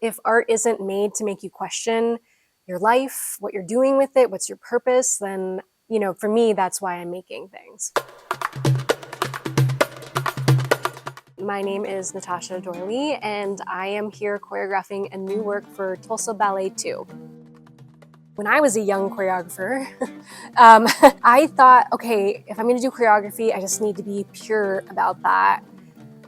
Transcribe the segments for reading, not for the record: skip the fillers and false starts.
If art isn't made to make you question your life, what you're doing with it, what's your purpose, then, for me, that's why I'm making things. My name is Natasha Adorlee, and I am here choreographing a new work for Tulsa Ballet II. When I was a young choreographer, I thought, okay, if I'm going to do choreography, I just need to be pure about that.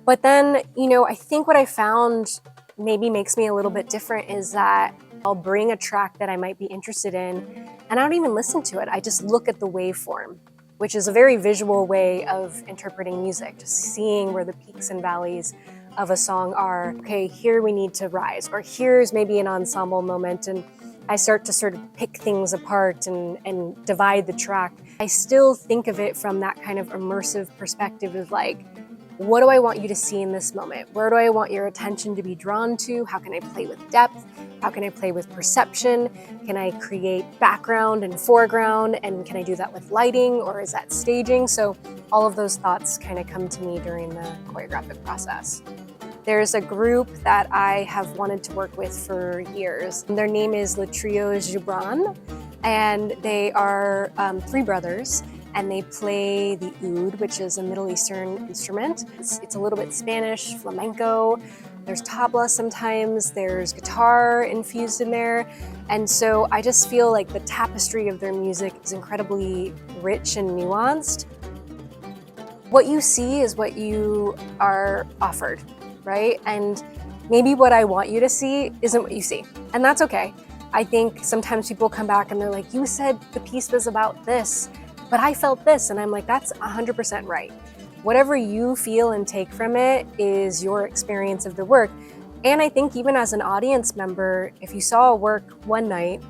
But then, I think what I found maybe makes me a little bit different is that I'll bring a track that I might be interested in, and I don't even listen to it. I just look at the waveform, which is a very visual way of interpreting music, just seeing where the peaks and valleys of a song are. Okay, here we need to rise, or here's maybe an ensemble moment, and I start to sort of pick things apart and divide the track. I still think of it from that kind of immersive perspective of like, what do I want you to see in this moment? Where do I want your attention to be drawn to? How can I play with depth? How can I play with perception? Can I create background and foreground? And can I do that with lighting, or is that staging? So all of those thoughts kind of come to me during the choreographic process. There's a group that I have wanted to work with for years. Their name is Le Trio Gibran, and they are 3 brothers, and they play the oud, which is a Middle Eastern instrument. It's a little bit Spanish, flamenco. There's tabla sometimes, there's guitar infused in there. And so I just feel like the tapestry of their music is incredibly rich and nuanced. What you see is what you are offered, right? And maybe what I want you to see isn't what you see, and that's okay. I think sometimes people come back and they're like, you said the piece was about this, but I felt this, and I'm like, that's 100% right. Whatever you feel and take from it is your experience of the work. And I think even as an audience member, if you saw a work one night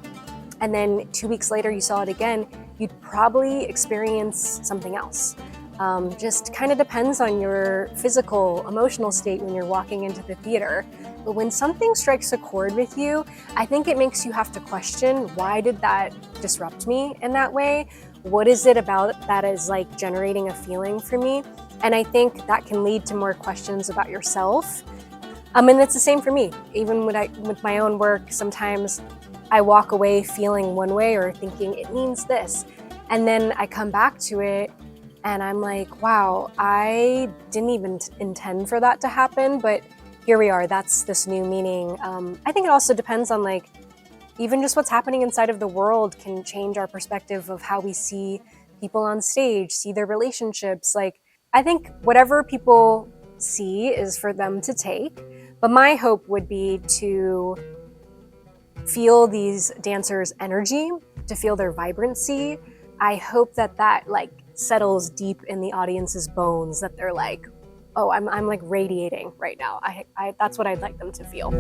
and then 2 weeks later you saw it again, you'd probably experience something else. Just kind of depends on your physical, emotional state when you're walking into the theater. But when something strikes a chord with you, I think it makes you have to question, why did that disrupt me in that way? What is it about that is like generating a feeling for me? And I think that can lead to more questions about yourself. And it's the same for me. Even with my own work, sometimes I walk away feeling one way or thinking it means this. And then I come back to it and I'm like, wow, I didn't even intend for that to happen, but here we are, that's this new meaning. I think it also depends on like, even just what's happening inside of the world can change our perspective of how we see people on stage, see their relationships. Like, I think whatever people see is for them to take, but my hope would be to feel these dancers' energy, to feel their vibrancy. I hope that like settles deep in the audience's bones, that they're like, oh, I'm like radiating right now. That's what I'd like them to feel.